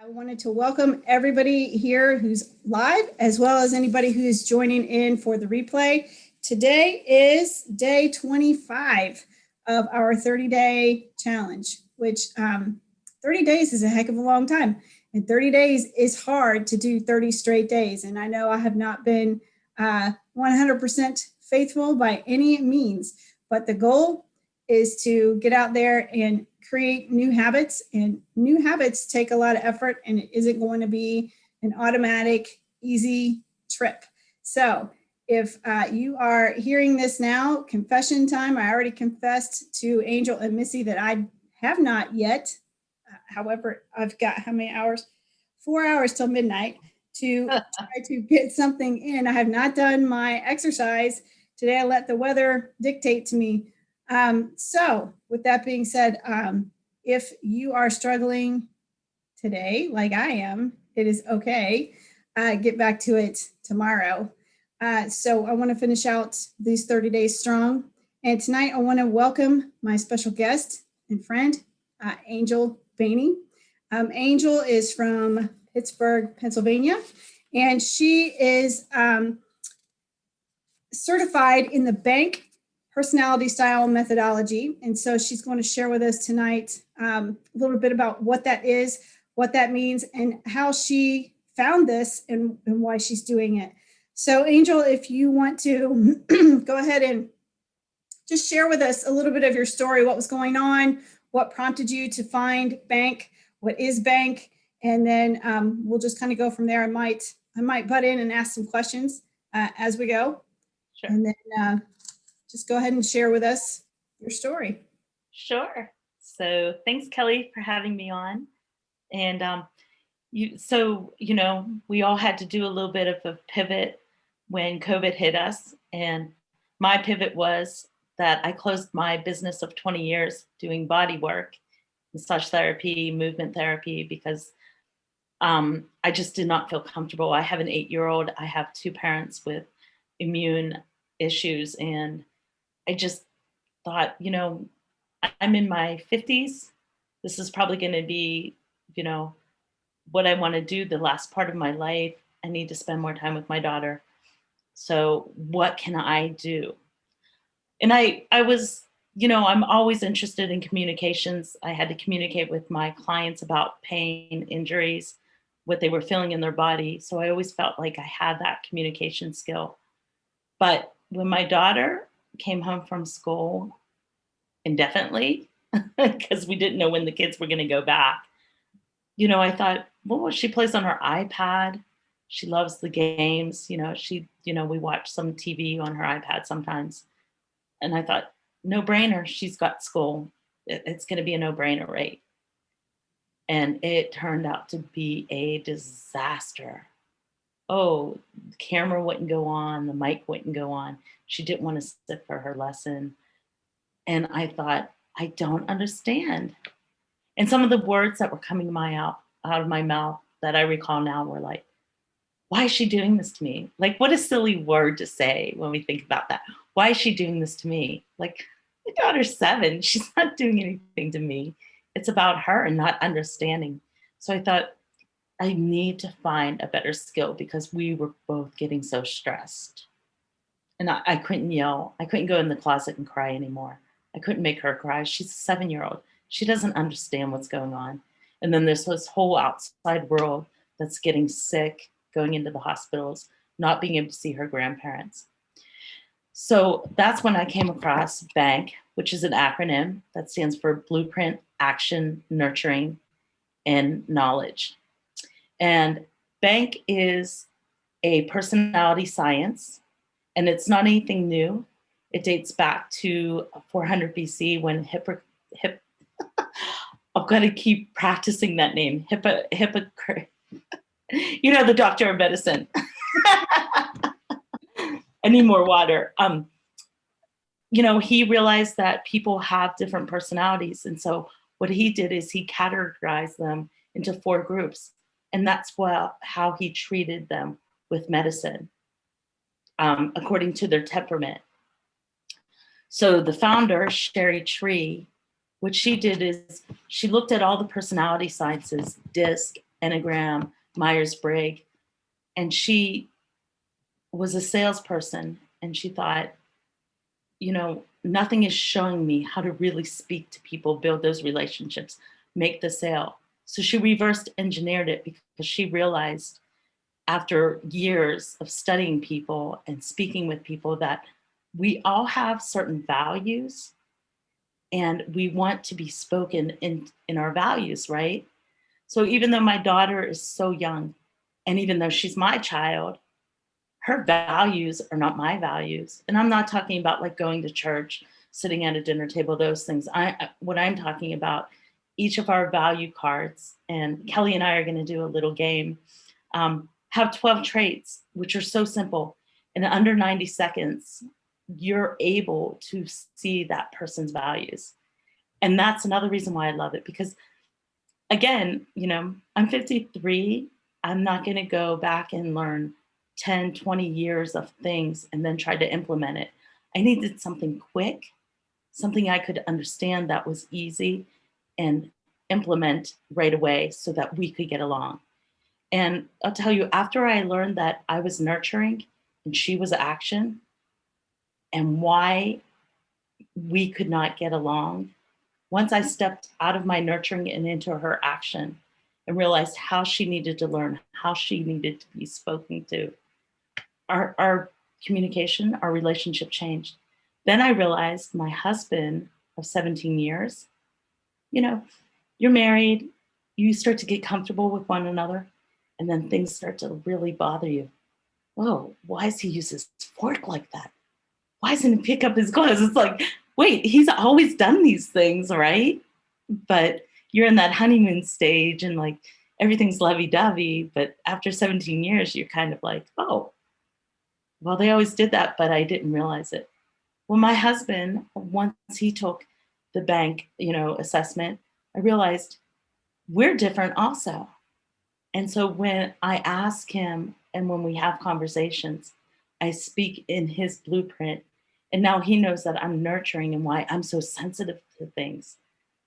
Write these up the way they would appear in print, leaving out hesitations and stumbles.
I wanted to welcome everybody here who's live, as well as anybody who's joining in for the replay. Today is day 25 of our 30-day challenge, which 30 days is a heck of a long time. And 30 days is hard to do 30 straight days. And I know I have not been 100% faithful by any means, but the goal is to get out there and create new habits, and new habits take a lot of effort, and it isn't going to be an automatic, easy trip. So if you are hearing this now, confession time. I already confessed to Angel and Missy that I have not yet. However, I've got how many hours? 4 hours till midnight to try to get something in. I have not done my exercise. Today I let the weather dictate to me. So with that being said, if you are struggling today, like I am, it is okay. Get back to it tomorrow. So I want to finish out these 30 days strong. And tonight I want to welcome my special guest and friend, Angel Baney. Angel is from Pittsburgh, Pennsylvania, and she is certified in the B.A.N.K personality style methodology. And so she's going to share with us tonight a little bit about what that is, what that means, and how she found this and why she's doing it. So Angel, if you want to go ahead and just share with us a little bit of your story, what was going on, what prompted you to find B.A.N.K, what is B.A.N.K, and then we'll just kind of go from there. I might butt in and ask some questions as we go. Sure. And then just go ahead and share with us your story. Sure. So thanks, Kelly, for having me on. And we all had to do a little bit of a pivot when COVID hit us. And my pivot was that I closed my business of 20 years doing body work, massage therapy, movement therapy, because I just did not feel comfortable. I have an 8-year-old. I have 2 parents with immune issues, and I just thought, I'm in my 50s. This is probably going to be, what I want to do the last part of my life. I need to spend more time with my daughter. So what can I do? And I was, I'm always interested in communications. I had to communicate with my clients about pain, injuries, what they were feeling in their body. So I always felt like I had that communication skill. But when my daughter came home from school indefinitely, because we didn't know when the kids were going to go back, I thought, well, she plays on her iPad. She loves the games. We watch some TV on her iPad sometimes. And I thought, no brainer. She's got school. It's going to be a no brainer, right? And it turned out to be a disaster. Oh, the camera wouldn't go on. The mic wouldn't go on. She didn't want to sit for her lesson. And I thought, I don't understand. And some of the words that were coming out of my mouth that I recall now were like, why is she doing this to me? Like, what a silly word to say when we think about that. Why is she doing this to me? Like, my daughter's 7. She's not doing anything to me. It's about her and not understanding. So I thought, I need to find a better skill, because we were both getting so stressed. And I couldn't yell. I couldn't go in the closet and cry anymore. I couldn't make her cry. She's a 7-year-old. She doesn't understand what's going on. And then there's this whole outside world that's getting sick, going into the hospitals, not being able to see her grandparents. So that's when I came across B.A.N.K, which is an acronym that stands for Blueprint, Action, Nurturing, and Knowledge. And B.A.N.K is a personality science, and it's not anything new. It dates back to 400 BC when I've got to keep practicing that name. The doctor of medicine. I need more water. He realized that people have different personalities. And so what he did is he categorized them into 4 groups. And that's how he treated them with medicine, according to their temperament. So the founder, Sherry Tree, what she did is she looked at all the personality sciences, DISC Enneagram, Myers-Briggs, and she was a salesperson, and she thought, nothing is showing me how to really speak to people, build those relationships, make the sale. So she reversed engineered it because she realized after years of studying people and speaking with people that we all have certain values and we want to be spoken in our values, right? So even though my daughter is so young, and even though she's my child, her values are not my values. And I'm not talking about like going to church, sitting at a dinner table, those things. What I'm talking about, each of our value cards, and Kelly and I are going to do a little game, have 12 traits, which are so simple. In under 90 seconds, you're able to see that person's values. And that's another reason why I love it, because again, I'm 53. I'm not going to go back and learn 10, 20 years of things and then try to implement it. I needed something quick, something I could understand that was easy and implement right away so that we could get along. And I'll tell you, after I learned that I was nurturing and she was action, and why we could not get along, once I stepped out of my nurturing and into her action and realized how she needed to learn, how she needed to be spoken to, our communication, our relationship changed. Then I realized my husband of 17 years, you're married, you start to get comfortable with one another, and then things start to really bother you. Whoa, why does he use his fork like that? Why doesn't he pick up his clothes? It's like, wait, he's always done these things, right? But you're in that honeymoon stage and like everything's lovey-dovey. But after 17 years, you're kind of like, oh, well, they always did that, but I didn't realize it. Well, my husband, once he took the bank, assessment, I realized we're different also. And so when I ask him and when we have conversations, I speak in his blueprint. And now he knows that I'm nurturing and why I'm so sensitive to things.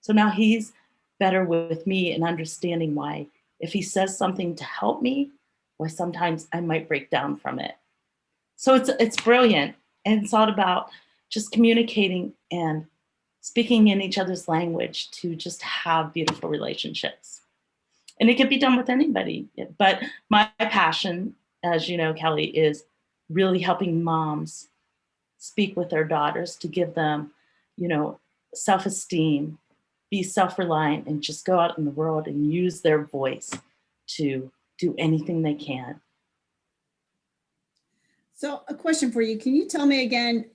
So now he's better with me and understanding why, if he says something to help me, why sometimes I might break down from it. So it's brilliant. And it's all about just communicating and speaking in each other's language to just have beautiful relationships. And it can be done with anybody. But my passion, as you know, Kelly, is really helping moms speak with their daughters to give them, self-esteem, be self-reliant, and just go out in the world and use their voice to do anything they can. So a question for you. Can you tell me again,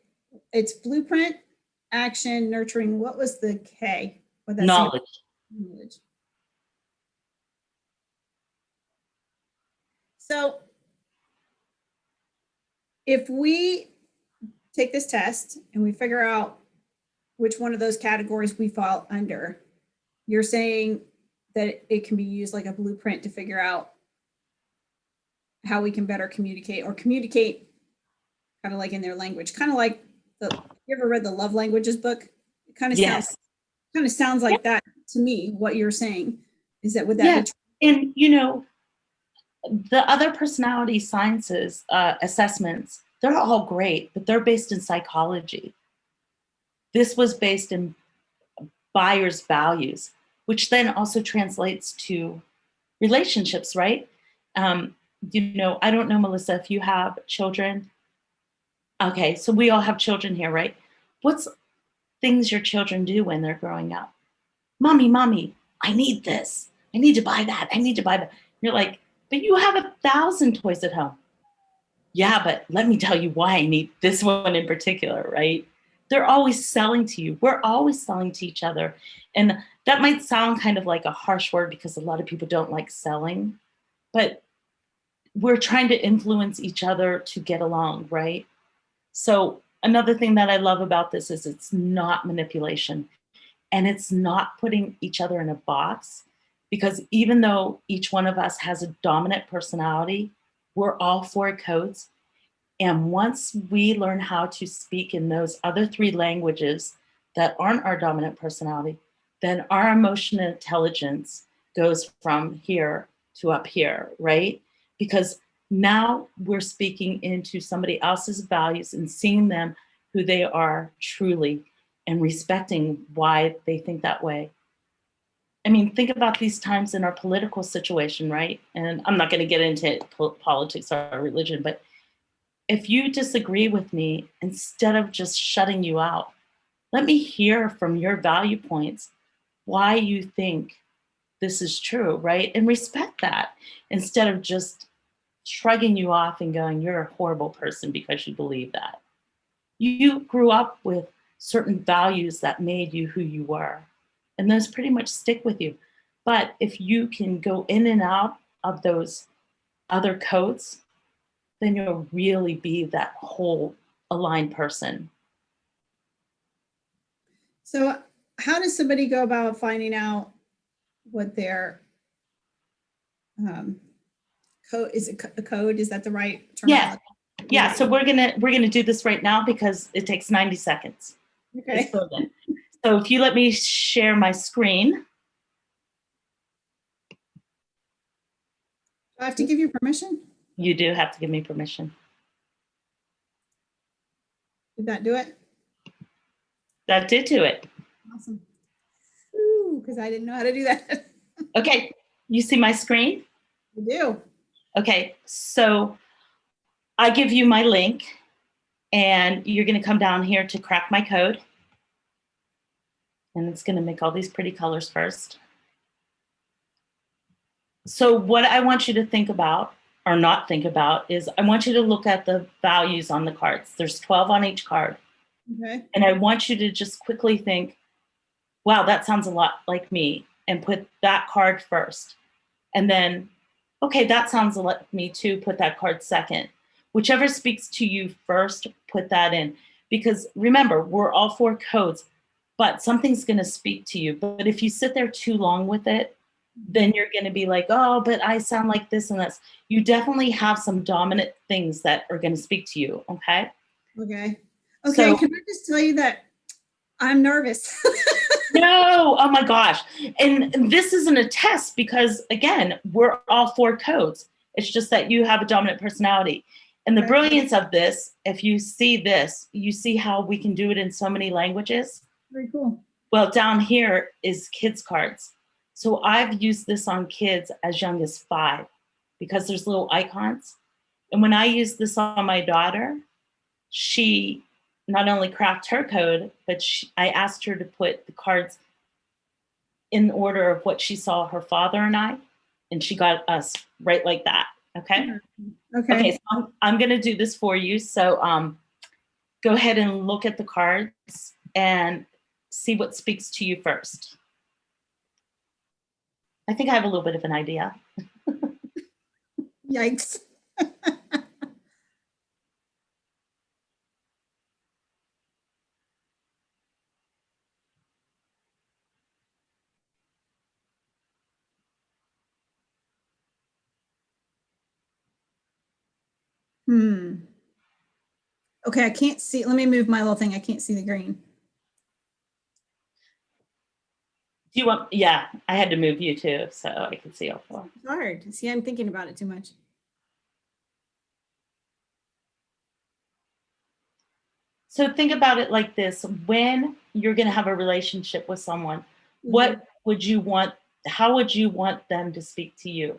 it's blueprint, action, nurturing. What was the K? What that Knowledge. Knowledge. So if we take this test and we figure out which one of those categories we fall under, you're saying that it can be used like a blueprint to figure out how we can better communicate or communicate kind of like in their language, kind of like you ever read the Love Languages book? It kind of Yes. sounds like that to me. What you're saying is that would that Yes. be true? And the other personality sciences assessments, they're all great, but they're based in psychology. This was based in buyer's values, which then also translates to relationships, right? I don't know, Melissa, if you have children. Okay, so we all have children here, right? What's things your children do when they're growing up? Mommy, I need this. I need to buy that. I need to buy that. You're like, but you have 1,000 toys at home. Yeah, but let me tell you why I need this one in particular, right? They're always selling to you. We're always selling to each other. And that might sound kind of like a harsh word because a lot of people don't like selling, but we're trying to influence each other to get along, right? So another thing that I love about this is it's not manipulation and it's not putting each other in a box, because even though each one of us has a dominant personality, we're all four codes. And once we learn how to speak in those other three languages that aren't our dominant personality, then our emotional intelligence goes from here to up here, right? Because now we're speaking into somebody else's values and seeing them who they are truly and respecting why they think that way. I mean, think about these times in our political situation, right? And I'm not going to get into politics or religion, but if you disagree with me, instead of just shutting you out, let me hear from your value points why you think this is true, right? And respect that instead of just shrugging you off and going, you're a horrible person because you believe that. You grew up with certain values that made you who you were, and those pretty much stick with you. But if you can go in and out of those other codes, then you'll really be that whole aligned person. So how does somebody go about finding out what their code is? A code? Is that the right terminology? Yeah. So we're gonna do this right now because it takes 90 seconds. Okay. So if you let me share my screen. Do I have to give you permission? You do have to give me permission. Did that do it? That did do it. Awesome. Ooh, because I didn't know how to do that. Okay, you see my screen? I do. Okay, so I give you my link and you're gonna come down here to crack my code. And it's gonna make all these pretty colors first. So what I want you to think about, or not think about, is I want you to look at the values on the cards. There's 12 on each card. Okay. And I want you to just quickly think, wow, that sounds a lot like me, and put that card first. And then, okay, that sounds like me too, put that card second. Whichever speaks to you first, put that in. Because remember, we're all four codes, but something's gonna speak to you. But if you sit there too long with it, then you're gonna be like, oh, but I sound like this and this. You definitely have some dominant things that are gonna speak to you, okay? Okay. So, can I just tell you that I'm nervous? no, oh my gosh. And this isn't a test because, again, we're all four codes. It's just that you have a dominant personality. And the brilliance of this, if you see this, you see how we can do it in so many languages. Very cool. Well, down here is kids cards. So I've used this on kids as young as 5 because there's little icons. And when I use this on my daughter, she not only cracked her code, but I asked her to put the cards in order of what she saw her father and she got us right like that. Okay. Okay. So I'm going to do this for you. So go ahead and look at the cards and see what speaks to you first. I think I have a little bit of an idea. Yikes. Okay, I can't see. Let me move my little thing. I can't see the green. Do you want, yeah, I had to move you too, so I can see all 4. It's hard. See, I'm thinking about it too much. So think about it like this. When you're going to have a relationship with someone, what would you want, how would you want them to speak to you?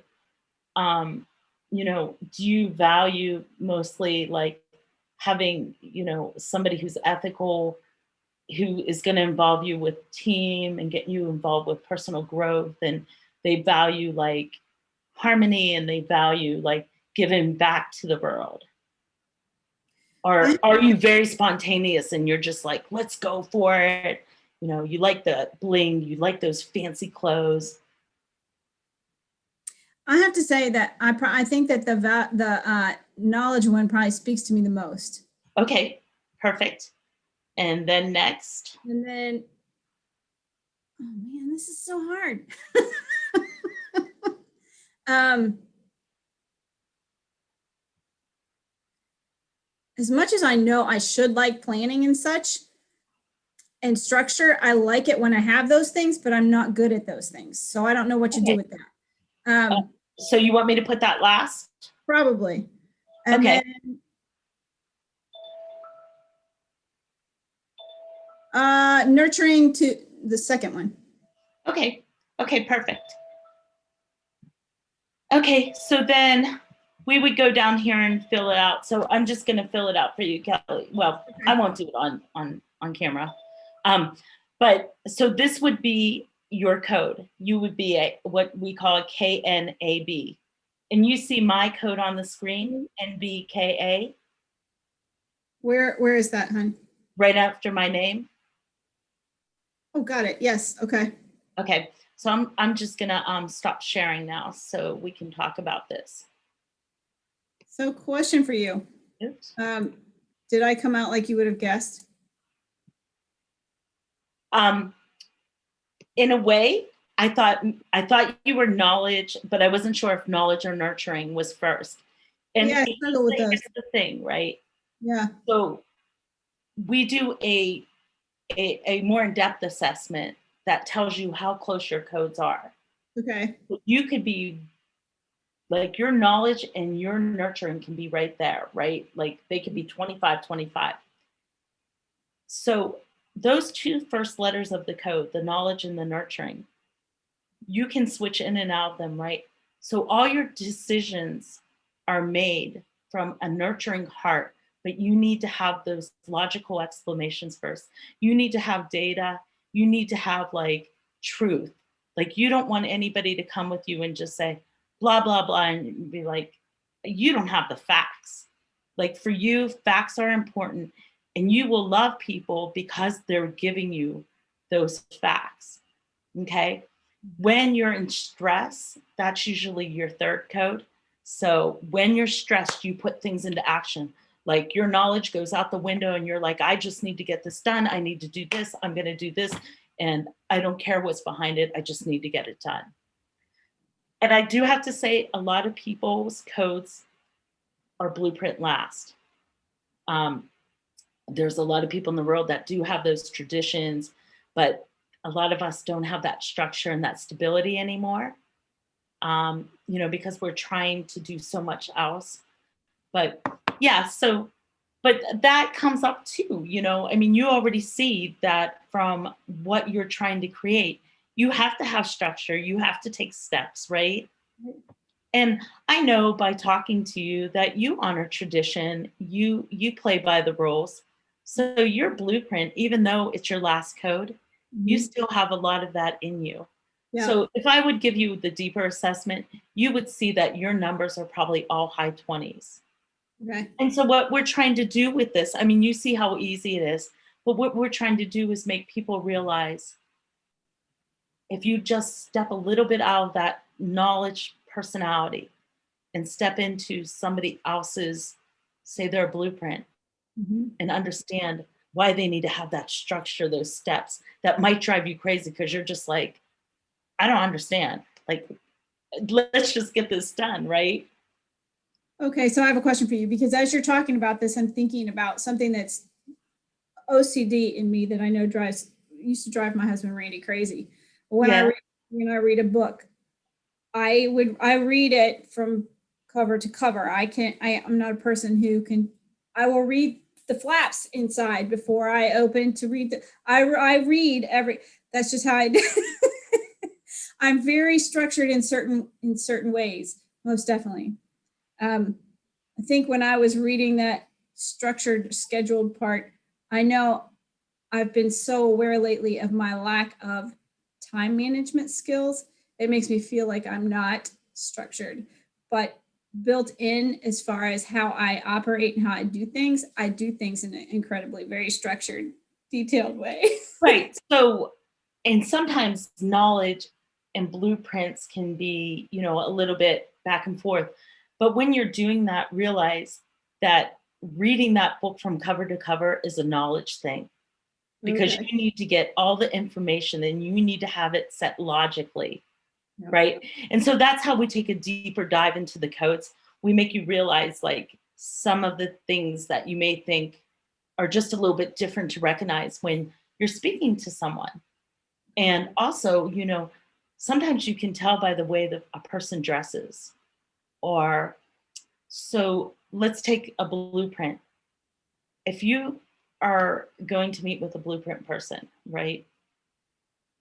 You know, do you value mostly like having, you know, somebody who's ethical, who is going to involve you with team and get you involved with personal growth, and they value like harmony and they value like giving back to the world? Or are you very spontaneous and you're just like, let's go for it? You know, you like the bling, you like those fancy clothes. I have to say that I think that the knowledge one probably speaks to me the most. Okay, perfect. And then next. And then, oh man, this is so hard. As much as I know I should like planning and such and structure, I like it when I have those things, but I'm not good at those things. So I don't know what to do with that. So you want me to put that last? Probably. And Okay. then nurturing to the second one. Okay. Okay, perfect. Okay, so then we would go down here and fill it out. So I'm just going to fill it out for you, Kelly. Well, Okay. I won't do it on camera. But so this would be your code. You would be what we call a KNAB. And you see my code on the screen, NBKA, Where is that, hon? right after my name. Oh, got it. Yes. Okay. Okay, so I'm just gonna stop sharing now so we can talk about this. So question for you. Oops. Did I come out like you would have guessed? In a way, I thought you were knowledge, but I wasn't sure if knowledge or nurturing was first. And Yeah, I struggle with those. here's the thing, right? Yeah. So we do a more in-depth assessment that tells you how close your codes are. Okay. You could be like, your knowledge and your nurturing can be right there, right? Like they could be 25-25. So those two first letters of the code, the knowledge and the nurturing, you can switch in and out of them, right? So all your decisions are made from a nurturing heart, but you need to have those logical explanations first. You need to have data. You need to have like truth. Like you don't want anybody to come with you and just say, blah, blah, blah, and be like, you don't have the facts. Like for you, facts are important, and you will love people because they're giving you those facts. Okay. When you're in stress, that's usually your third code. So when you're stressed, you put things into action. Like your knowledge goes out the window and you're like, I just need to get this done. I need to do this. I'm going to do this. And I don't care what's behind it. I just need to get it done. And I do have to say, a lot of people's codes are blueprint last. There's a lot of people in the world that do have those traditions, but a lot of us don't have that structure and that stability anymore, because we're trying to do so much else. But yeah, but that comes up too, I mean, you already see that from what you're trying to create, you have to have structure, you have to take steps, right? And I know by talking to you that you honor tradition, you play by the rules. So your blueprint, even though it's your last code, you still have a lot of that in you. Yeah. So if I would give you the deeper assessment, you would see that your numbers are probably all high 20s. Okay. And so what we're trying to do with this, I mean, you see how easy it is, but what we're trying to do is make people realize if you just step a little bit out of that knowledge personality and step into somebody else's, say their blueprint, and understand why they need to have that structure, those steps that might drive you crazy because you're just like, I don't understand. Like, let's just get this done, right? Okay, so I have a question for you because as you're talking about this, I'm thinking about something that's OCD in me that I know used to drive my husband Randy crazy. When I read a book, I read it from cover to cover. I'm not a person who I will read the flaps inside before I open to read I read that's just how I do. I'm very structured in certain ways, most definitely. I think when I was reading that structured, scheduled part, I know I've been so aware lately of my lack of time management skills. It makes me feel like I'm not structured, but built in as far as how I operate and how I do things in an incredibly very structured, detailed way. Right. So, and sometimes knowledge and blueprints can be, a little bit back and forth. But when you're doing that, realize that reading that book from cover to cover is a knowledge thing because you need to get all the information and you need to have it set logically. Yep. Right. And so that's how we take a deeper dive into the codes. We make you realize like some of the things that you may think are just a little bit different to recognize when you're speaking to someone. And also, sometimes you can tell by the way that a person dresses. Or, so let's take a blueprint. If you are going to meet with a blueprint person, right?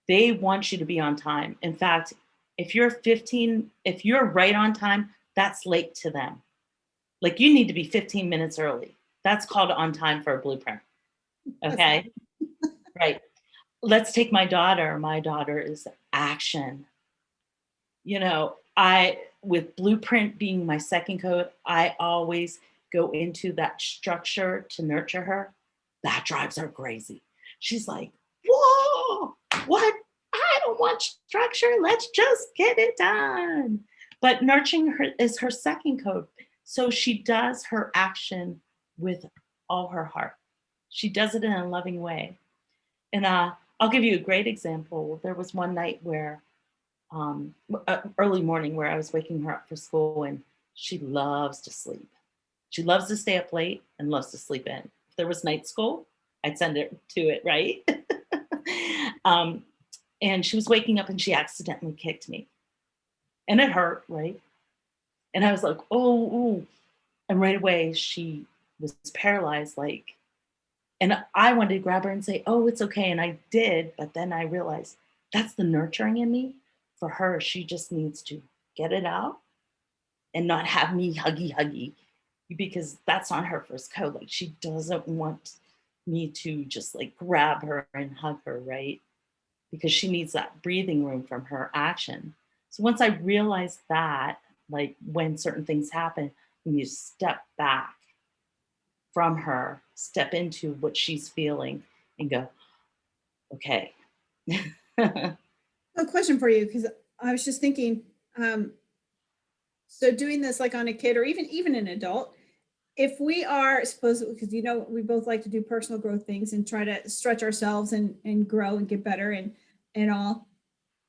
They want you to be on time. In fact, if you're right on time, that's late to them. Like, you need to be 15 minutes early. That's called on time for a blueprint. Okay. Right. Let's take my daughter. My daughter is action. You know, with blueprint being my second code, I always go into that structure to nurture her. That drives her crazy. She's like, whoa, what? I don't want structure. Let's just get it done. But nurturing her is her second code. So she does her action with all her heart. She does it in a loving way. And I'll give you a great example. There was one night where early morning where I was waking her up for school, and she loves to sleep. She loves to stay up late and loves to sleep in. If there was night school, I'd send her to it, right? And she was waking up and she accidentally kicked me. And it hurt, right? And I was like, oh, ooh. And right away she was paralyzed, like, and I wanted to grab her and say, oh, it's okay. And I did, but then I realized that's the nurturing in me. For her, she just needs to get it out and not have me huggy, because that's not her first code. Like, she doesn't want me to just like grab her and hug her, right? Because she needs that breathing room from her action. So once I realized that, like, when certain things happen, when you step back from her, step into what she's feeling and go, okay. A question for you, because I was just thinking, so doing this like on a kid or even an adult, if we are supposed, because we both like to do personal growth things and try to stretch ourselves and grow and get better and all.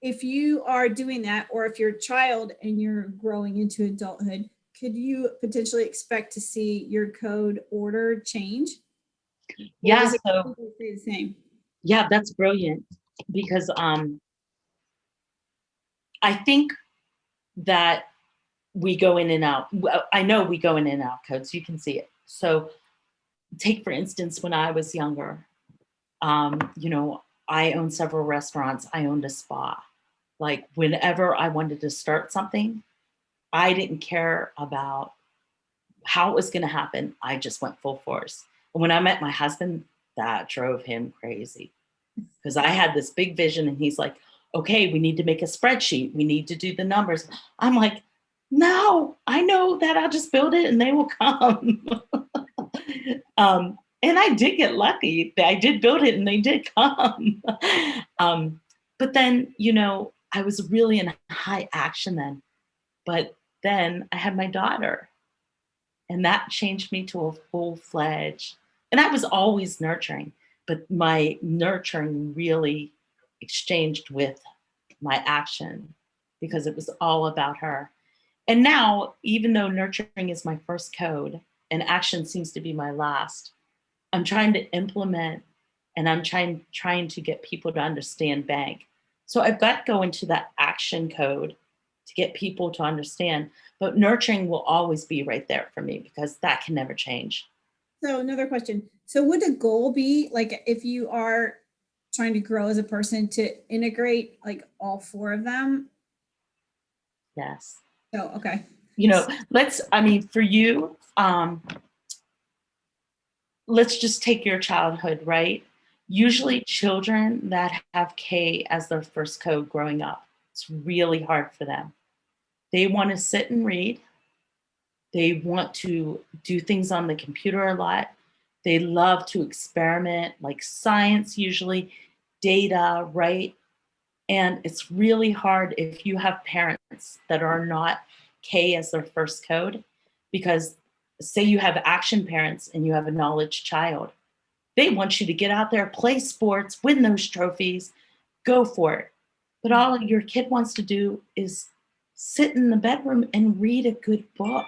If you are doing that, or if you're a child and you're growing into adulthood, could you potentially expect to see your code order change? Or Yeah, does it so stay the same? yeah, that's brilliant, because I think that we go in and out. Well, I know we go in and out codes. You can see it. So take, for instance, when I was younger, I owned several restaurants. I owned a spa. Like, whenever I wanted to start something, I didn't care about how it was going to happen. I just went full force. And when I met my husband, that drove him crazy, because I had this big vision and he's like, okay, we need to make a spreadsheet. We need to do the numbers. I'm like, no, I know that I'll just build it and they will come. And I did get lucky. I did build it and they did come. But then, I was really in high action then. But then I had my daughter, and that changed me to a full-fledged, and I was always nurturing, but my nurturing really exchanged with my action, because it was all about her. And now, even though nurturing is my first code and action seems to be my last, I'm trying to implement, and I'm trying to get people to understand B.A.N.K. So I've got to go into that action code to get people to understand, but nurturing will always be right there for me, because that can never change. So another question. So would the goal be, like, if you are trying to grow as a person, to integrate like all four of them? Yes. Oh, okay. For you, let's just take your childhood, right? Usually children that have K as their first code growing up, it's really hard for them. They want to sit and read. They want to do things on the computer a lot. They love to experiment, like science, usually data, right? And it's really hard if you have parents that are not K as their first code, because say you have action parents and you have a knowledge child, they want you to get out there, play sports, win those trophies, go for it. But all your kid wants to do is sit in the bedroom and read a good book.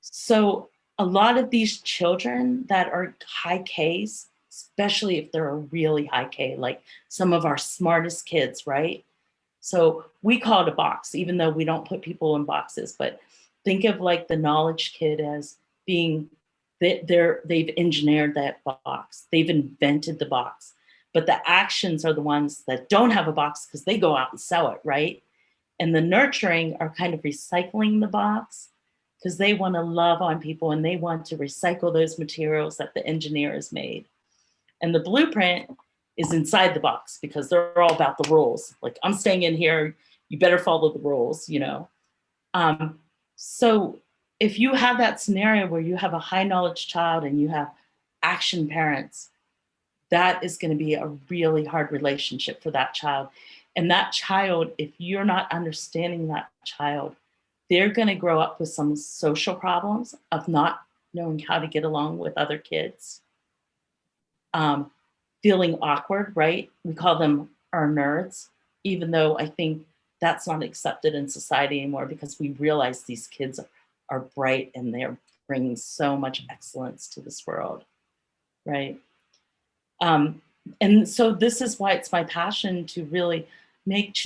So a lot of these children that are high Ks, especially if they're a really high K, like some of our smartest kids, right? So we call it a box, even though we don't put people in boxes, but think of like the knowledge kid as being, they've engineered that box. They've invented the box, but the actions are the ones that don't have a box because they go out and sell it, right? And the nurturing are kind of recycling the box because they want to love on people and they want to recycle those materials that the engineer has made. And the blueprint is inside the box because they're all about the rules. Like, I'm staying in here, you better follow the rules, you know? So if you have that scenario where you have a high knowledge child and you have action parents, that is going to be a really hard relationship for that child. And that child, if you're not understanding that child, they're going to grow up with some social problems of not knowing how to get along with other kids, feeling awkward, right? We call them our nerds, even though I think that's not accepted in society anymore because we realize these kids are bright and they're bringing so much excellence to this world, right? And so this is why it's my passion to really make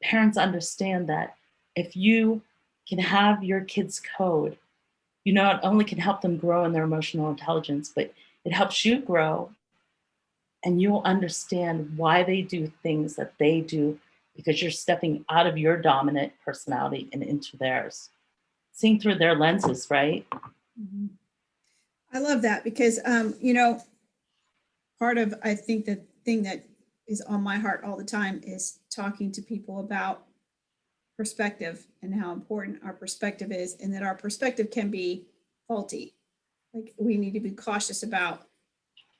parents understand that if you can have your kids code, you not only can help them grow in their emotional intelligence, but it helps you grow and you'll understand why they do things that they do because you're stepping out of your dominant personality and into theirs, seeing through their lenses, right? Mm-hmm. I love that because, part of, I think the thing that is on my heart all the time is talking to people about perspective and how important our perspective is, and that our perspective can be faulty. Like, we need to be cautious about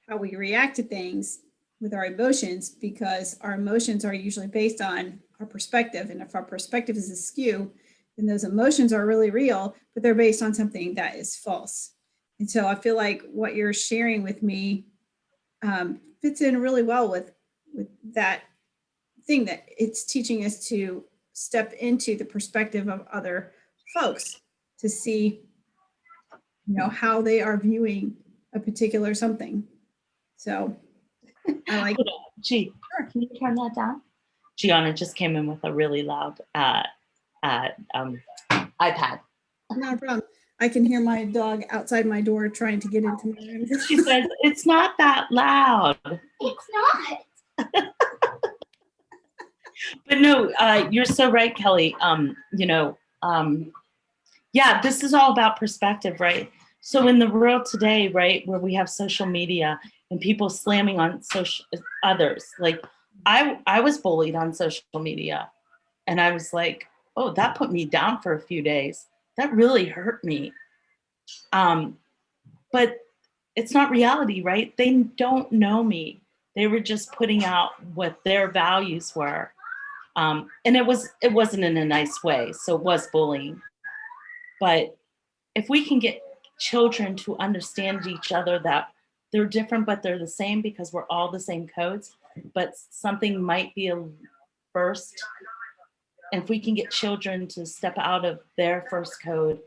how we react to things with our emotions because our emotions are usually based on our perspective. And if our perspective is askew, then those emotions are really real, but they're based on something that is false. And so I feel like what you're sharing with me fits in really well with that thing, that it's teaching us to step into the perspective of other folks to see, how they are viewing a particular something. So I like. Gee, Sure. can you turn that down? Gianna just came in with a really loud iPad. Not a problem. I can hear my dog outside my door trying to get into my room. She says, it's not that loud. It's not. But no, you're so right, Kelly. Yeah, this is all about perspective, right? So in the world today, right, where we have social media and people slamming on others, like I was bullied on social media and I was like, oh, that put me down for a few days. That really hurt me. But it's not reality, right? They don't know me. They were just putting out what their values were. And it wasn't in a nice way. So it was bullying. But if we can get children to understand each other, that they're different, but they're the same because we're all the same codes, but something might be a first. And if we can get children to step out of their first code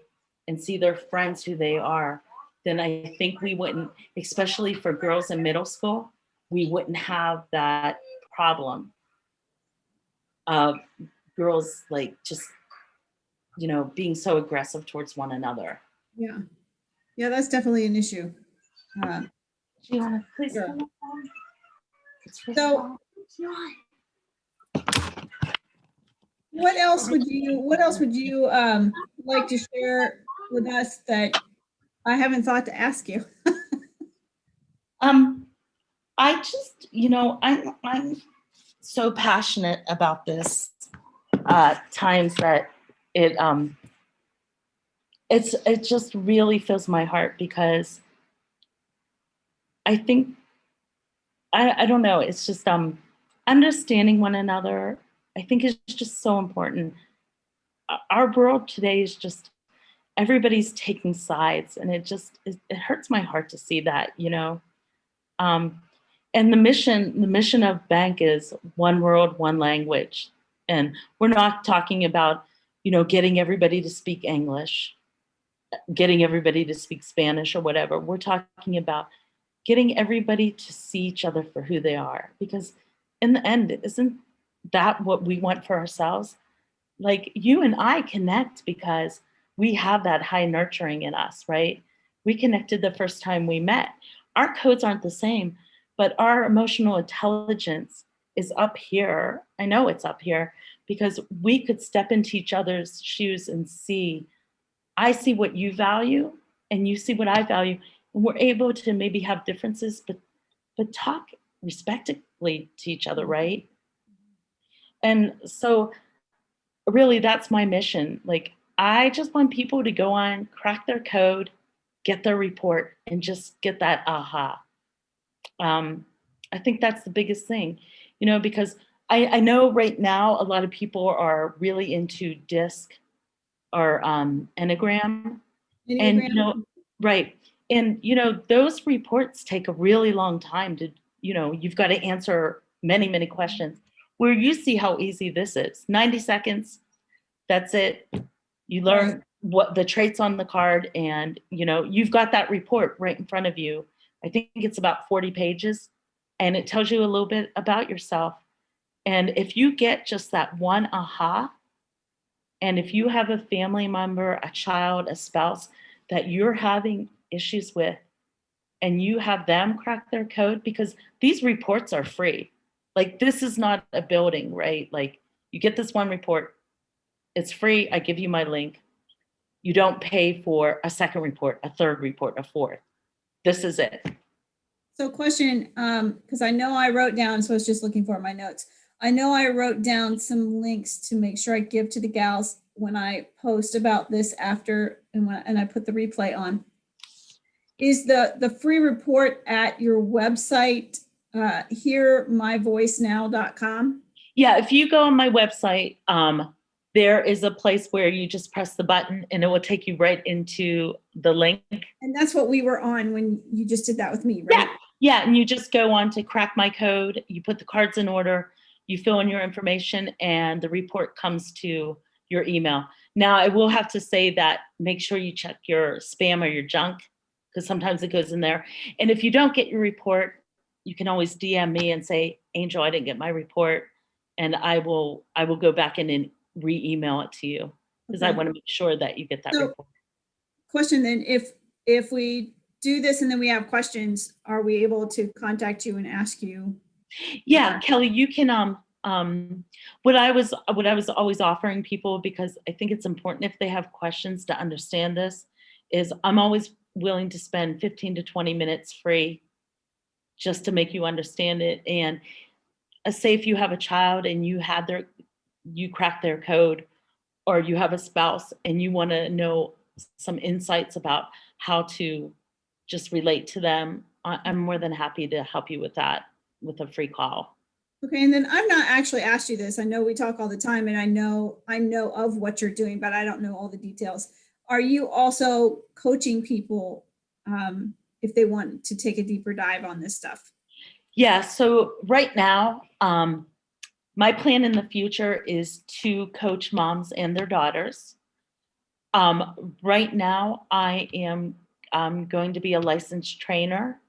and see their friends who they are, then I think we wouldn't, especially for girls in middle school, we wouldn't have that problem of girls like just, being so aggressive towards one another. Yeah. Yeah, that's definitely an issue. Gianna, please Sure. come up on. So It's not. what else would you like to share with us that I haven't thought to ask you? I just, I'm so passionate about this times that it just really fills my heart because I think I don't know, it's just understanding one another, I think is just so important. Our world today is just everybody's taking sides and it hurts my heart to see that, and the mission of B.A.N.K is one world, one language. And we're not talking about, getting everybody to speak English, getting everybody to speak Spanish or whatever. We're talking about getting everybody to see each other for who they are. Because in the end, isn't that what we want for ourselves? Like you and I connect because we have that high nurturing in us, right? We connected the first time we met. Our codes aren't the same, but our emotional intelligence is up here. I know it's up here because we could step into each other's shoes and see, I see what you value and you see what I value. And we're able to maybe have differences, but talk respectfully to each other, right? And so really that's my mission. Like I just want people to go on, crack their code, get their report, and just get that aha. I think that's the biggest thing, because I know right now a lot of people are really into DISC or Enneagram, and Enneagram. right, and those reports take a really long time to, you've got to answer many, many questions. Where you see how easy this is, 90 seconds, that's it. You learn Right. what the traits on the card, and you've got that report right in front of you. I think it's about 40 pages, and it tells you a little bit about yourself. And if you get just that one aha, and if you have a family member, a child, a spouse that you're having issues with, and you have them crack their code, because these reports are free. Like this is not a building, right? Like you get this one report, it's free. I give you my link. You don't pay for a second report, a third report, a fourth. This is it. So question, because I know I wrote down, so I was just looking for my notes. I know I wrote down some links to make sure I give to the gals when I post about this after, and I put the replay on. Is the free report at your website, hearmyvoicenow.com? Yeah, if you go on my website, there is a place where you just press the button and it will take you right into the link. And that's what we were on when you just did that with me, right? Yeah, and you just go on to crack my code, you put the cards in order, you fill in your information, and the report comes to your email. Now, I will have to say that make sure you check your spam or your junk, because sometimes it goes in there. And if you don't get your report, you can always DM me and say, Angel, I didn't get my report. And I will go back in and re-email it to you, because I Okay. want to make sure that you get that So- report. Question then, if we do this and then we have questions, are we able to contact you and ask you? Yeah, Kelly, you can what I was always offering people, because I think it's important if they have questions to understand this, is I'm always willing to spend 15 to 20 minutes free just to make you understand it. And say if you have a child and you crack their code, or you have a spouse and you want to know some insights about how to just relate to them, I'm more than happy to help you with that with a free call. Okay, and then I've not actually asked you this. I know we talk all the time, and I know of what you're doing, but I don't know all the details. Are you also coaching people if they want to take a deeper dive on this stuff? Yeah, so right now, my plan in the future is to coach moms and their daughters. Right now, I'm going to be a licensed trainer.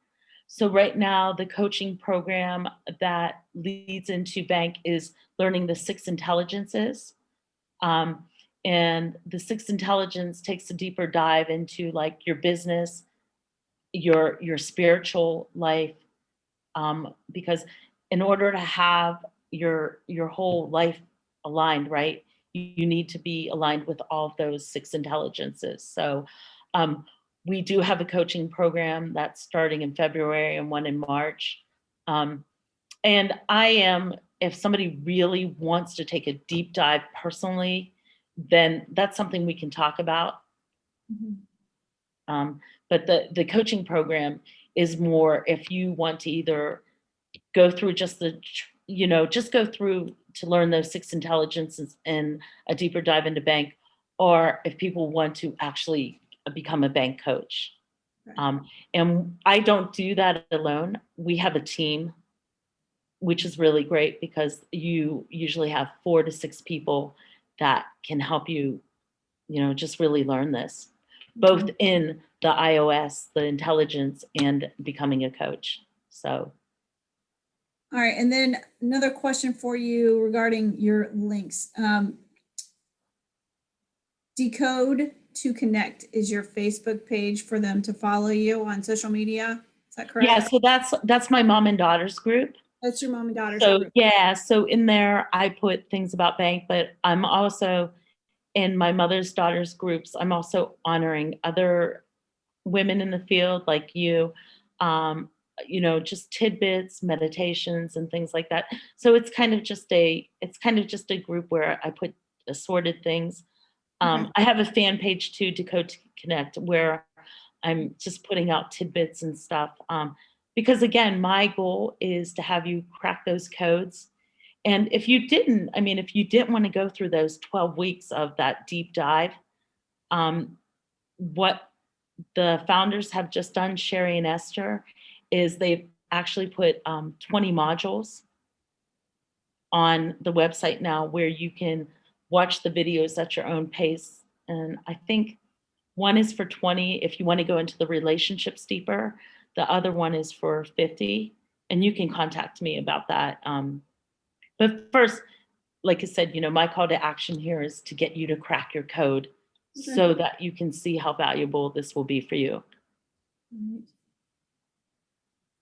So right now, the coaching program that leads into B.A.N.K is learning the 6 intelligences. And the 6 intelligence takes a deeper dive into like your business, your spiritual life, because in order to have your whole life aligned, right, you need to be aligned with all of those 6 intelligences. So we do have a coaching program that's starting in February and one in March. And if somebody really wants to take a deep dive personally, then that's something we can talk about. Mm-hmm. But the coaching program is more if you want to either go through just go through to learn those 6 intelligences and a deeper dive into B.A.N.K, or if people want to actually become a B.A.N.K coach. Okay. And I don't do that alone. We have a team, which is really great because you usually have 4 to 6 people that can help you, just really learn this, both in the iOS, the intelligence, and becoming a coach. So All right, and then another question for you regarding your links. Decode to Connect is your Facebook page for them to follow you on social media. Is that correct? Yeah, so that's my mom and daughter's group. That's your mom and daughter's So group. yeah, so in there I put things about bank, but I'm also in my mother's daughter's groups. I'm also honoring other women in the field like you, um, just tidbits, meditations, and things like that. So it's kind of just a group where I put assorted things. Okay. I have a fan page too, Decode to Connect, where I'm just putting out tidbits and stuff. Because again, my goal is to have you crack those codes. And if you didn't, I mean, if you didn't want to go through those 12 weeks of that deep dive, what the founders have just done, Sherry and Esther, is they've actually put 20 modules on the website now where you can watch the videos at your own pace. And I think one is for 20 if you want to go into the relationships deeper. The other one is for 50, and you can contact me about that. But first, like I said, my call to action here is to get you to crack your code so that you can see how valuable this will be for you.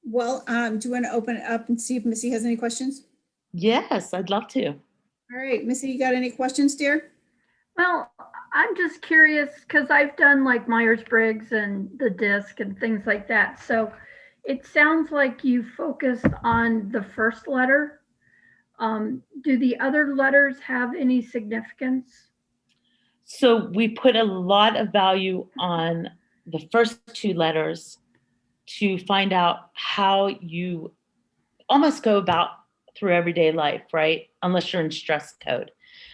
Well, do you want to open it up and see if Missy has any questions? Yes, I'd love to. All right, Missy, you got any questions, dear? Well, I'm just curious because I've done like Myers-Briggs and the DISC and things like that. So it sounds like you focused on the first letter. Do the other letters have any significance? So we put a lot of value on the first two letters to find out how you almost go about through everyday life, right? Unless you're in stress code.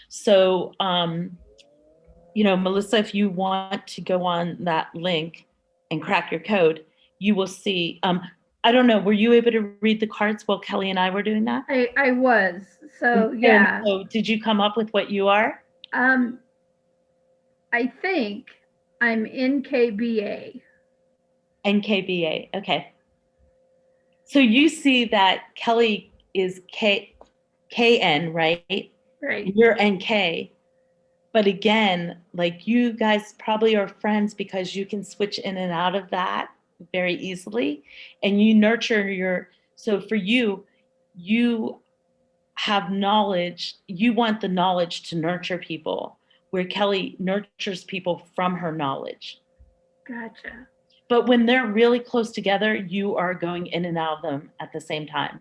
So, Melissa, if you want to go on that link and crack your code, you will see. I don't know, were you able to read the cards while Kelly and I were doing that? I was. So yeah. So did you come up with what you are? I think I'm NKBA. NKBA, okay. So you see that Kelly is KN, right? Right. You're NK. But again, like you guys probably are friends because you can switch in and out of that very easily. And you nurture so for you, you have knowledge, you want the knowledge to nurture people, where Kelly nurtures people from her knowledge. Gotcha. But when they're really close together, you are going in and out of them at the same time.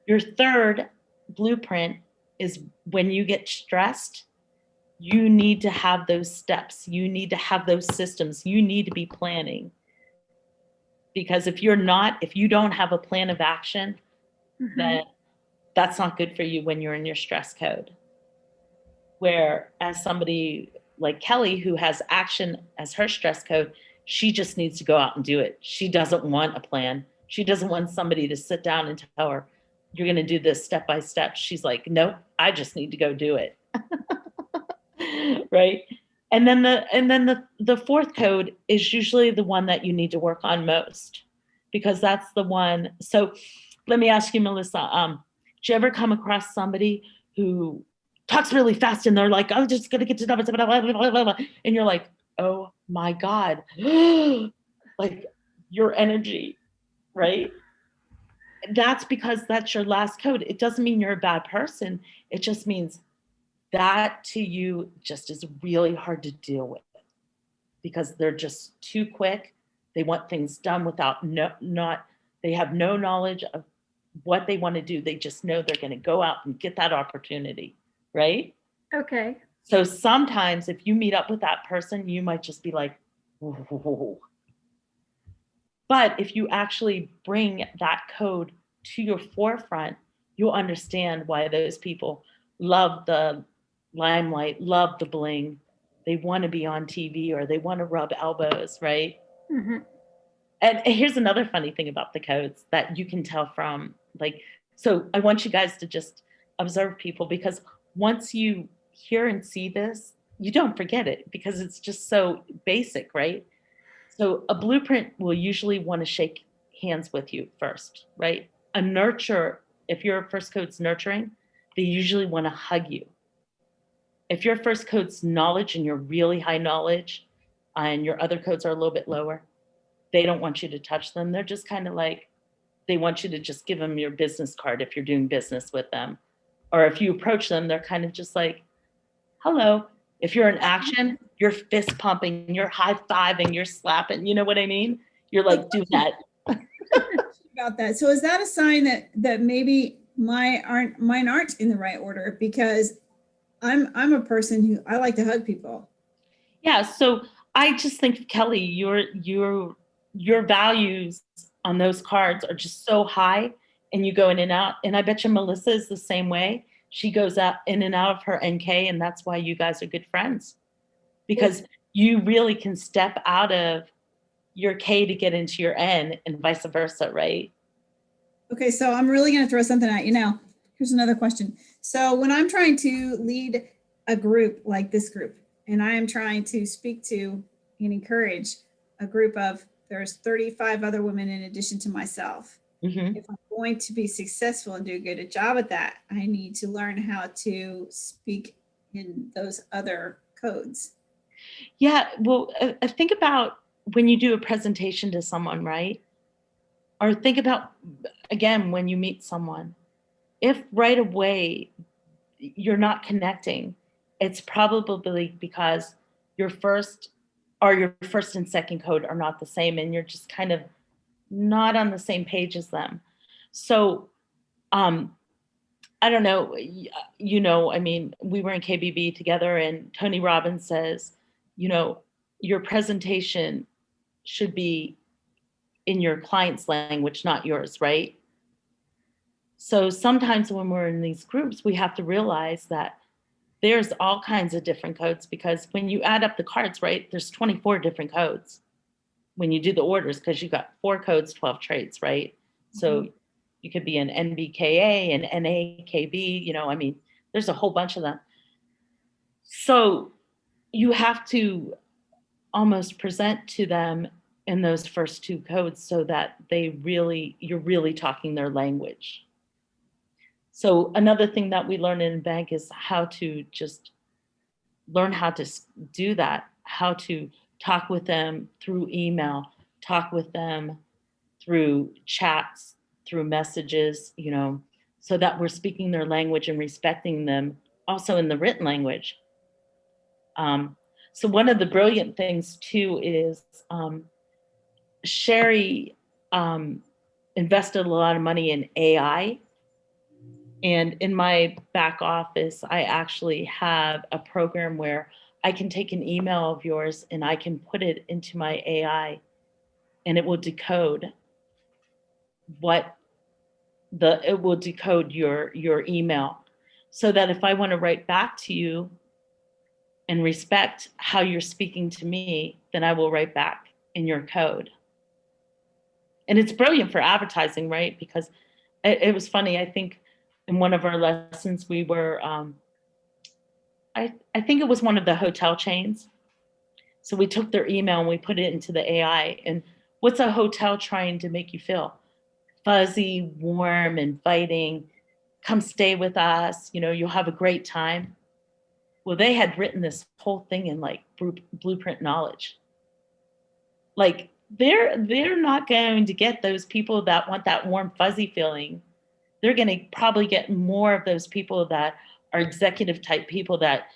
Your third blueprint is when you get stressed, you need to have those steps. You need to have those systems. You need to be planning. Because if you don't have a plan of action, then that's not good for you when you're in your stress code. Where as somebody like Kelly, who has action as her stress code, she just needs to go out and do it. She doesn't want a plan. She doesn't want somebody to sit down and tell her, you're going to do this step by step. She's like, nope, I just need to go do it. Right. And then the fourth code is usually the one that you need to work on most, because that's the one. So let me ask you, Melissa, did you ever come across somebody who talks really fast and they're like, I'm just going to get to numbers, and you're like, oh my God, like your energy, right? That's because that's your last code. It doesn't mean you're a bad person. It just means that to you just is really hard to deal with because they're just too quick. They want things done without they have no knowledge of what they want to do. They just know they're going to go out and get that opportunity, right? Okay. So sometimes if you meet up with that person, you might just be like, whoa. But if you actually bring that code to your forefront, you'll understand why those people love the limelight, love the bling. They want to be on TV or they want to rub elbows, right? Mm-hmm. And here's another funny thing about the codes that you can tell from, so I want you guys to just observe people, because once you hear and see this, you don't forget it because it's just so basic, right? So a blueprint will usually want to shake hands with you first, right? A nurture if your first code's nurturing, they usually want to hug you. If your first code's knowledge and you're really high knowledge and your other codes are a little bit lower, they don't want you to touch them. They're just kind of like, they want you to just give them your business card if you're doing business with them. Or if you approach them, they're kind of just like, hello. If you're in action, you're fist pumping, you're high fiving, you're slapping. You know what I mean? You're like, do that. About that. So is that a sign that maybe mine aren't in the right order? Because I'm a person who I like to hug people. Yeah. So I just think, Kelly, your values on those cards are just so high, and you go in and out. And I bet you Melissa is the same way. She goes out in and out of her NK, and that's why you guys are good friends, because you really can step out of your K to get into your N and vice versa, right? Okay, so I'm really going to throw something at you now. Here's another question. So when I'm trying to lead a group like this group, and I am trying to speak to and encourage a group of, there's 35 other women in addition to myself. Mm-hmm. If I'm going to be successful and do a good job at that, I need to learn how to speak in those other codes. Yeah. Well, think about when you do a presentation to someone, right? Or think about, again, when you meet someone, if right away you're not connecting, it's probably because your first and second code are not the same, and you're just kind of not on the same page as them. So I don't know, I mean, we were in KBB together, and Tony Robbins says, your presentation should be in your client's language, not yours, right? So sometimes when we're in these groups, we have to realize that there's all kinds of different codes, because when you add up the cards, right, there's 24 different codes when you do the orders, because you got 4 codes, 12 traits, right? So you could be an NBKA and NAKB, I mean, there's a whole bunch of them. So you have to almost present to them in those first 2 codes so that you're really talking their language. So another thing that we learn in B.A.N.K is how to just learn how to do that, how to talk with them through email, talk with them through chats, through messages, so that we're speaking their language and respecting them also in the written language. So one of the brilliant things too is Sherry invested a lot of money in AI. And in my back office, I actually have a program where I can take an email of yours and I can put it into my AI, and it will decode your email, so that if I want to write back to you and respect how you're speaking to me, then I will write back in your code. And it's brilliant for advertising, right? Because it was funny. I think in one of our lessons, we were, I think it was one of the hotel chains. So we took their email and we put it into the AI. And what's a hotel trying to make you feel? Fuzzy, warm, inviting. Come stay with us. You'll have a great time. Well, they had written this whole thing in like blueprint knowledge. Like they're not going to get those people that want that warm, fuzzy feeling. They're going to probably get more of those people that are executive type people that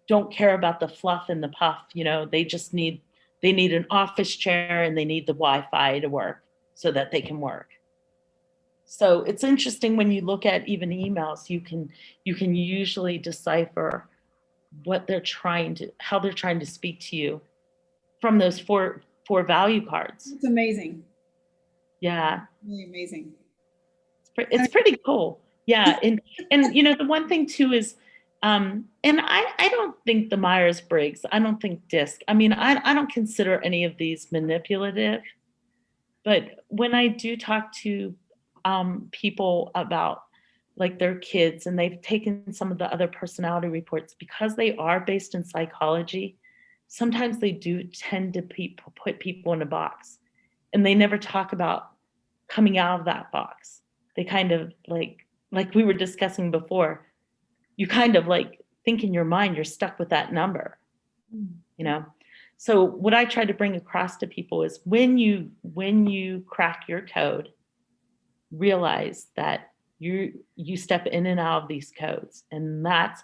don't care about the fluff and the puff. They just need an office chair and they need the Wi-Fi to work so that they can work. So it's interesting when you look at even emails, you can usually decipher how they're trying to speak to you from those four value cards. It's amazing. Yeah. Really amazing. It's pretty cool. Yeah. And the one thing too is, and I don't think the Myers-Briggs, I don't think DISC, I mean, I don't consider any of these manipulative, but when I do talk to people about like their kids, and they've taken some of the other personality reports, because they are based in psychology, sometimes they do tend to put people in a box, and they never talk about coming out of that box. They kind of like like we were discussing before, you kind of like think in your mind you're stuck with that number, you know? So what I try to bring across to people is when you crack your code, realize that you step in and out of these codes. And that's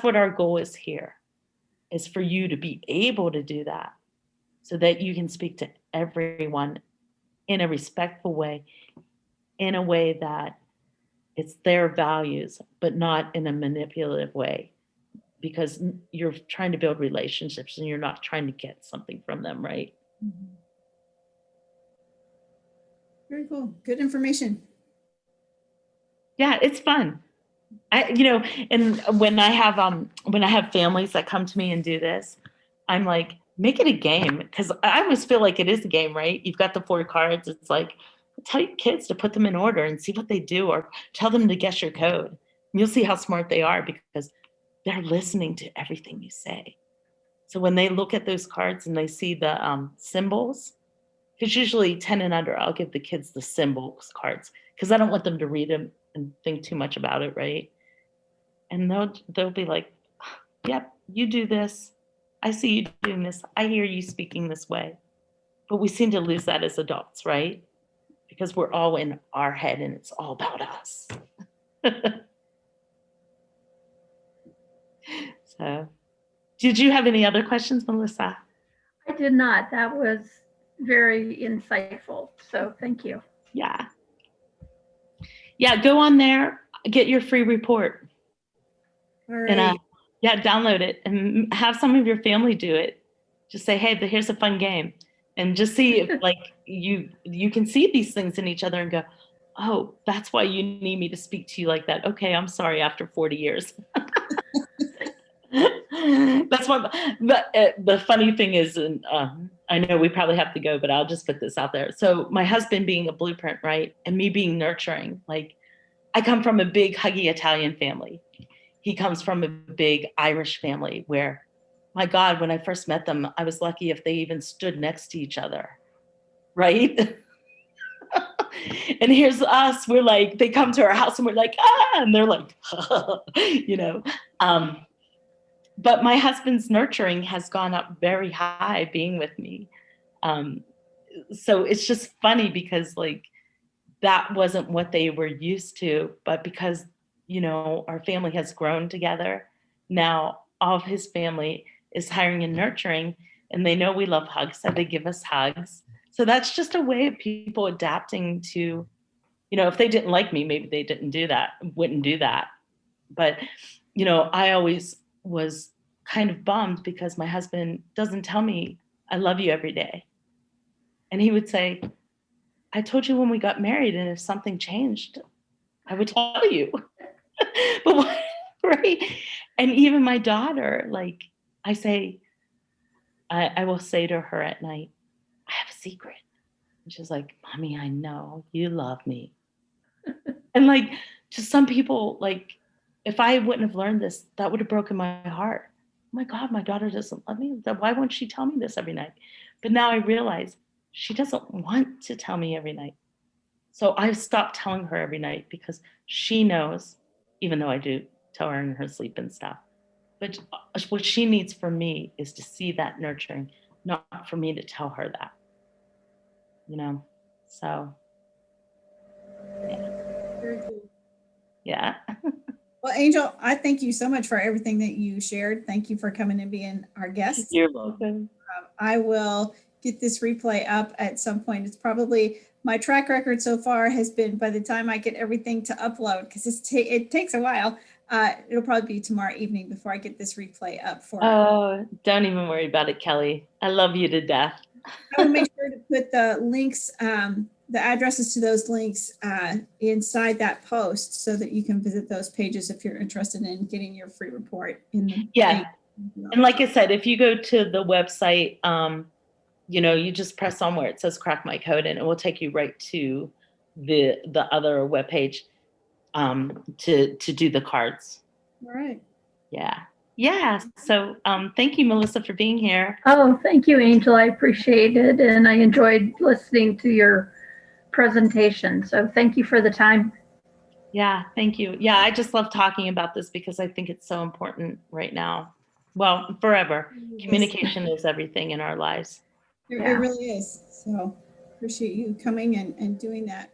what our goal is here, is for you to be able to do that so that you can speak to everyone in a respectful way, in a way that it's their values, but not in a manipulative way, because you're trying to build relationships and you're not trying to get something from them, right? Very cool. Good information. Yeah, it's fun. And when I have families that come to me and do this, I'm like, make it a game, because I always feel like it is a game, right? You've got the 4 cards. It's like, tell your kids to put them in order and see what they do, or tell them to guess your code. And you'll see how smart they are, because they're listening to everything you say. So when they look at those cards and they see the symbols, because usually 10 and under, I'll give the kids the symbols cards, because I don't want them to read them and think too much about it, right? And they'll be like, yep, you do this. I see you doing this. I hear you speaking this way. But we seem to lose that as adults, right? Because we're all in our head and it's all about us. So, did you have any other questions, Melissa? I did not. That was very insightful. So thank you. Yeah. Yeah, go on there, get your free report. All right. And yeah, download it and have some of your family do it. Just say, hey, here's a fun game. And just see if like you can see these things in each other and go, oh, that's why you need me to speak to you like that. Okay, I'm sorry, after 40 years. That's what, but the funny thing is, and I know we probably have to go, but I'll just put this out there. So my husband being a blueprint, right? And me being nurturing, like I come from a big huggy Italian family. He comes from a big Irish family where, my God, when I first met them, I was lucky if they even stood next to each other, right? And here's us, we're like, they come to our house and we're like, ah, and they're like, you know. But my husband's nurturing has gone up very high being with me. So it's just funny because like that wasn't what they were used to, but because, you know, our family has grown together. Now all of his family is hiring and nurturing, and they know we love hugs, so they give us hugs. So that's just a way of people adapting to, you know, if they didn't like me, maybe they wouldn't do that. But, you know, I always was kind of bummed because my husband doesn't tell me I love you every day. And he would say, I told you when we got married, and if something changed, I would tell you. But what, right? And even my daughter, like I say, I will say to her at night, I have a secret. And she's like, Mommy, I know you love me. And like, to some people, like, if I wouldn't have learned this, that would have broken my heart. Oh my God, my daughter doesn't love me. Why won't she tell me this every night? But now I realize she doesn't want to tell me every night. So I've stopped telling her every night because she knows, even though I do tell her in her sleep and stuff. But what she needs from me is to see that nurturing, not for me to tell her that, you know? So, yeah. Very cool. Yeah. Well, Angel, I thank you so much for everything that you shared. Thank you for coming and being our guest. You're welcome. I will get this replay up at some point. It's probably, my track record so far has been, by the time I get everything to upload, because it takes a while, it'll probably be tomorrow evening before I get this replay up for Oh, don't even worry about it, Kelly. I love you to death. I will make sure to put the links, the addresses to those links inside that post so that you can visit those pages if you're interested in getting your free report. Yeah. And like I said, if you go to the website, you know, you just press on where it says crack my code and it will take you right to the other webpage to do the cards. All right. Yeah. Yeah. So thank you, Melissa, for being here. Oh, thank you, Angel. I appreciate it. And I enjoyed listening to your presentation. So thank you for the time. Yeah, thank you. Yeah, I just love talking about this because I think it's so important right now. Well, forever. Communication is everything in our lives. It Yeah. really is. So appreciate you coming and doing that.